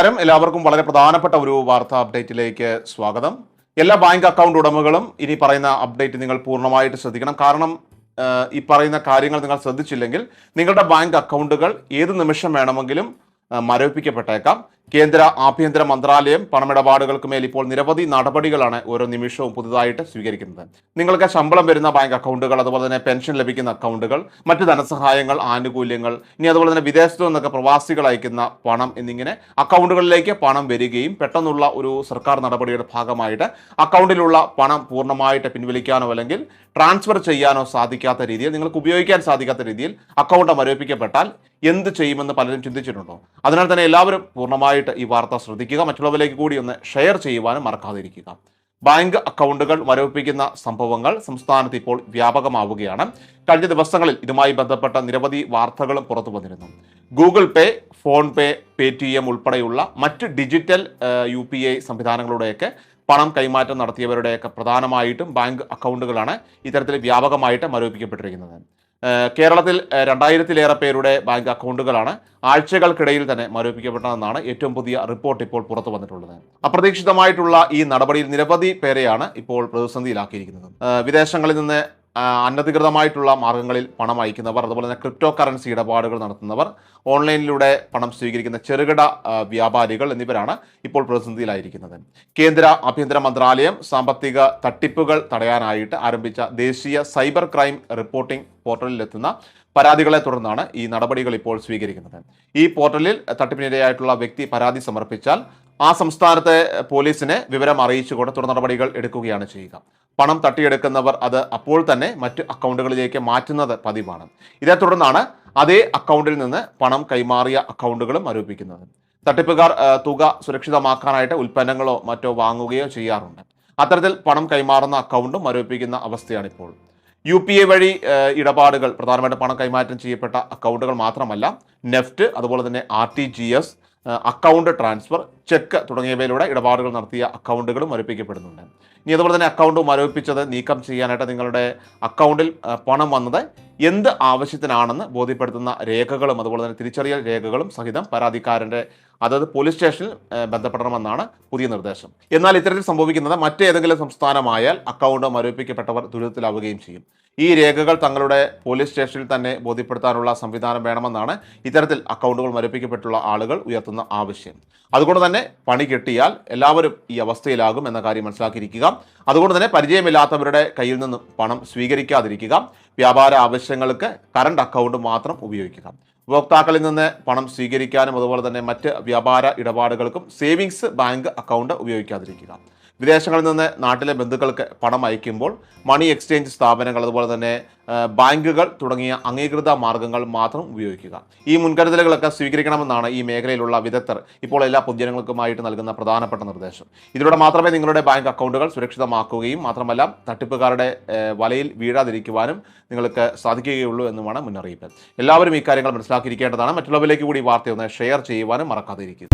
നമസ്കാരം. എല്ലാവർക്കും വളരെ പ്രധാനപ്പെട്ട ഒരു വാർത്താ അപ്ഡേറ്റിലേക്ക് സ്വാഗതം. എല്ലാ ബാങ്ക് അക്കൗണ്ട് ഉടമകളും ഇനി പറയുന്ന അപ്ഡേറ്റ് നിങ്ങൾ പൂർണ്ണമായിട്ട് ശ്രദ്ധിക്കണം. കാരണം ഈ പറയുന്ന കാര്യങ്ങൾ നിങ്ങൾ ശ്രദ്ധിച്ചില്ലെങ്കിൽ നിങ്ങളുടെ ബാങ്ക് അക്കൗണ്ടുകൾ ഏത് നിമിഷം വേണമെങ്കിലും മരവിപ്പിക്കപ്പെട്ടേക്കാം. കേന്ദ്ര ആഭ്യന്തര മന്ത്രാലയം പണമിടപാടുകൾക്ക് മേൽ ഇപ്പോൾ നിരവധി നടപടികളാണ് ഓരോ നിമിഷവും പുതുതായിട്ട് സ്വീകരിക്കുന്നത്. നിങ്ങൾക്ക് ശമ്പളം വരുന്ന ബാങ്ക് അക്കൗണ്ടുകൾ, അതുപോലെ തന്നെ പെൻഷൻ ലഭിക്കുന്ന അക്കൗണ്ടുകൾ, മറ്റ് ധനസഹായങ്ങൾ, ആനുകൂല്യങ്ങൾ, ഇനി അതുപോലെ തന്നെ വിദേശത്തു നിന്നൊക്കെ പ്രവാസികൾ അയക്കുന്ന പണം എന്നിങ്ങനെ അക്കൗണ്ടുകളിലേക്ക് പണം വരികയും പെട്ടെന്നുള്ള ഒരു സർക്കാർ നടപടിയുടെ ഭാഗമായിട്ട് അക്കൗണ്ടിലുള്ള പണം പൂർണ്ണമായിട്ട് പിൻവലിക്കാനോ അല്ലെങ്കിൽ ട്രാൻസ്ഫർ ചെയ്യാനോ സാധിക്കാത്ത രീതിയിൽ, നിങ്ങൾക്ക് ഉപയോഗിക്കാൻ സാധിക്കാത്ത രീതിയിൽ അക്കൗണ്ട് മരവിപ്പിക്കപ്പെട്ടാൽ എന്ത് ചെയ്യുമെന്ന് പലരും ചിന്തിച്ചിട്ടുണ്ടോ? അതിനാൽ തന്നെ എല്ലാവരും പൂർണ്ണമായിട്ട് ഈ വാർത്ത ശ്രദ്ധിക്കുക, മറ്റുള്ളവരിലേക്ക് കൂടി ഒന്ന് ഷെയർ ചെയ്യുവാനും മറക്കാതിരിക്കുക. ബാങ്ക് അക്കൗണ്ടുകൾ മരവിപ്പിക്കുന്ന സംഭവങ്ങൾ സംസ്ഥാനത്ത് ഇപ്പോൾ വ്യാപകമാവുകയാണ്. കഴിഞ്ഞ ദിവസങ്ങളിൽ ഇതുമായി ബന്ധപ്പെട്ട നിരവധി വാർത്തകളും പുറത്തു വന്നിരുന്നു. ഗൂഗിൾ പേ, ഫോൺ പേ, പേടിഎം ഉൾപ്പെടെയുള്ള മറ്റ് ഡിജിറ്റൽ UPI സംവിധാനങ്ങളുടെയൊക്കെ പണം കൈമാറ്റം നടത്തിയവരുടെയൊക്കെ പ്രധാനമായിട്ടും ബാങ്ക് അക്കൗണ്ടുകളാണ് ഇത്തരത്തിൽ വ്യാപകമായിട്ട് മരവിപ്പിക്കപ്പെട്ടിരിക്കുന്നത്. കേരളത്തിൽ 2000-ലേറെ പേരുടെ ബാങ്ക് അക്കൗണ്ടുകളാണ് ആഴ്ചകൾക്കിടയിൽ തന്നെ മരവിപ്പിക്കപ്പെട്ടതെന്നാണ് ഏറ്റവും പുതിയ റിപ്പോർട്ട് ഇപ്പോൾ പുറത്തു വന്നിട്ടുള്ളത്. അപ്രതീക്ഷിതമായിട്ടുള്ള ഈ നടപടിയിൽ നിരവധി പേരെയാണ് ഇപ്പോൾ പ്രതിസന്ധിയിലാക്കിയിരിക്കുന്നത്. വിദേശങ്ങളിൽ നിന്ന് അനധികൃതമായിട്ടുള്ള മാർഗങ്ങളിൽ പണം അയക്കുന്നവർ, അതുപോലെ തന്നെ ക്രിപ്റ്റോ കറൻസി ഇടപാടുകൾ നടത്തുന്നവർ, ഓൺലൈനിലൂടെ പണം സ്വീകരിക്കുന്ന ചെറുകിട വ്യാപാരികൾ എന്നിവരാണ് ഇപ്പോൾ പ്രതിസന്ധിയിലായിരിക്കുന്നത്. കേന്ദ്ര ആഭ്യന്തര മന്ത്രാലയം സാമ്പത്തിക തട്ടിപ്പുകൾ തടയാനായിട്ട് ആരംഭിച്ച ദേശീയ സൈബർ ക്രൈം റിപ്പോർട്ടിംഗ് പോർട്ടലിലെത്തുന്ന പരാതികളെ തുടർന്നാണ് ഈ നടപടികൾ ഇപ്പോൾ സ്വീകരിക്കുന്നത്. ഈ പോർട്ടലിൽ തട്ടിപ്പിനിരയായിട്ടുള്ള വ്യക്തി പരാതി സമർപ്പിച്ചാൽ ആ സംസ്ഥാനത്തെ പോലീസിനെ വിവരം അറിയിച്ചുകൊണ്ട് തുടർ നടപടികൾ എടുക്കുകയാണ് ചെയ്യുക. പണം തട്ടിയെടുക്കുന്നവർ അത് അപ്പോൾ തന്നെ മറ്റ് അക്കൗണ്ടുകളിലേക്ക് മാറ്റുന്നത് പതിവാണ്. ഇതേ തുടർന്നാണ് അതേ അക്കൗണ്ടിൽ നിന്ന് പണം കൈമാറിയ അക്കൗണ്ടുകളും മരവിപ്പിക്കുന്നത്. തട്ടിപ്പുകാർ തുക സുരക്ഷിതമാക്കാനായിട്ട് ഉൽപ്പന്നങ്ങളോ മറ്റോ വാങ്ങുകയോ ചെയ്യാറുണ്ട്. അത്തരത്തിൽ പണം കൈമാറുന്ന അക്കൗണ്ടും മരവിപ്പിക്കുന്ന അവസ്ഥയാണിപ്പോൾ. UPI വഴി ഇടപാടുകൾ, പ്രധാനമായിട്ട് പണം കൈമാറ്റം ചെയ്യപ്പെട്ട അക്കൗണ്ടുകൾ മാത്രമല്ല, നെഫ്റ്റ്, അതുപോലെ തന്നെ RTGS, അക്കൗണ്ട് ട്രാൻസ്ഫർ, ചെക്ക് തുടങ്ങിയവയിലൂടെ ഇടപാടുകൾ നടത്തിയ അക്കൗണ്ടുകളും മരവിപ്പിക്കപ്പെടുന്നുണ്ട്. ഇനി അതുപോലെ തന്നെ അക്കൗണ്ട് മരവിപ്പിച്ചത് നീക്കം ചെയ്യാനായിട്ട് നിങ്ങളുടെ അക്കൗണ്ടിൽ പണം വന്നത് എന്ത് ആവശ്യത്തിനാണെന്ന് ബോധ്യപ്പെടുത്തുന്ന രേഖകളും അതുപോലെ തന്നെ തിരിച്ചറിയൽ രേഖകളും സഹിതം പരാതിക്കാരൻ്റെ അതായത് പോലീസ് സ്റ്റേഷനിൽ ബന്ധപ്പെടണമെന്നാണ് പുതിയ നിർദ്ദേശം. എന്നാൽ ഇത്തരത്തിൽ സംഭവിക്കുന്നത് മറ്റേതെങ്കിലും സംസ്ഥാനമായാൽ അക്കൗണ്ട് മരവിപ്പിക്കപ്പെട്ടവർ ദുരിതത്തിലാവുകയും ചെയ്യും. ഈ രേഖകൾ തങ്ങളുടെ പോലീസ് സ്റ്റേഷനിൽ തന്നെ ബോധ്യപ്പെടുത്താനുള്ള സംവിധാനം വേണമെന്നാണ് ഇത്തരത്തിൽ അക്കൗണ്ടുകൾ മരവിപ്പിക്കപ്പെട്ടുള്ള ആളുകൾ ഉയർത്തുന്ന ആവശ്യം. അതുകൊണ്ട് തന്നെ പണി കിട്ടിയാൽ എല്ലാവരും ഈ അവസ്ഥയിലാകും എന്ന കാര്യം മനസ്സിലാക്കിയിരിക്കുക. അതുകൊണ്ട് തന്നെ പരിചയമില്ലാത്തവരുടെ കയ്യിൽ നിന്നും പണം സ്വീകരിക്കാതിരിക്കുക. വ്യാപാര ആവശ്യങ്ങൾക്ക് കറണ്ട് അക്കൗണ്ട് മാത്രം ഉപയോഗിക്കുക. ഉപഭോക്താക്കളിൽ നിന്ന് പണം സ്വീകരിക്കാനും അതുപോലെ തന്നെ മറ്റ് വ്യാപാര ഇടപാടുകൾക്കും സേവിങ്സ് ബാങ്ക് അക്കൗണ്ട് ഉപയോഗിക്കാതിരിക്കുക. വിദേശങ്ങളിൽ നിന്ന് നാട്ടിലെ ബന്ധുക്കൾക്ക് പണം അയക്കുമ്പോൾ മണി എക്സ്ചേഞ്ച് സ്ഥാപനങ്ങൾ, അതുപോലെ തന്നെ ബാങ്കുകൾ തുടങ്ങിയ അംഗീകൃത മാർഗങ്ങൾ മാത്രം ഉപയോഗിക്കുക. ഈ മുൻകരുതലുകളൊക്കെ സ്വീകരിക്കണമെന്നാണ് ഈ മേഖലയിലുള്ള വിദഗ്ധർ ഇപ്പോൾ എല്ലാ പൊതുജനങ്ങൾക്കുമായിട്ട് നൽകുന്ന പ്രധാനപ്പെട്ട നിർദ്ദേശം. ഇതിലൂടെ മാത്രമേ നിങ്ങളുടെ ബാങ്ക് അക്കൗണ്ടുകൾ സുരക്ഷിതമാക്കുകയും മാത്രമല്ല തട്ടിപ്പുകാരുടെ വലയിൽ വീഴാതിരിക്കുവാനും നിങ്ങൾക്ക് സാധിക്കുകയുള്ളൂ എന്നുമാണ് മുന്നറിയിപ്പ്. എല്ലാവരും ഈ കാര്യങ്ങൾ മനസ്സിലാക്കിയിരിക്കേണ്ടതാണ്. മറ്റുള്ളവരിലേക്ക് കൂടി ഈ വാർത്തയൊന്ന് ഷെയർ ചെയ്യുവാനും മറക്കാതിരിക്കുക.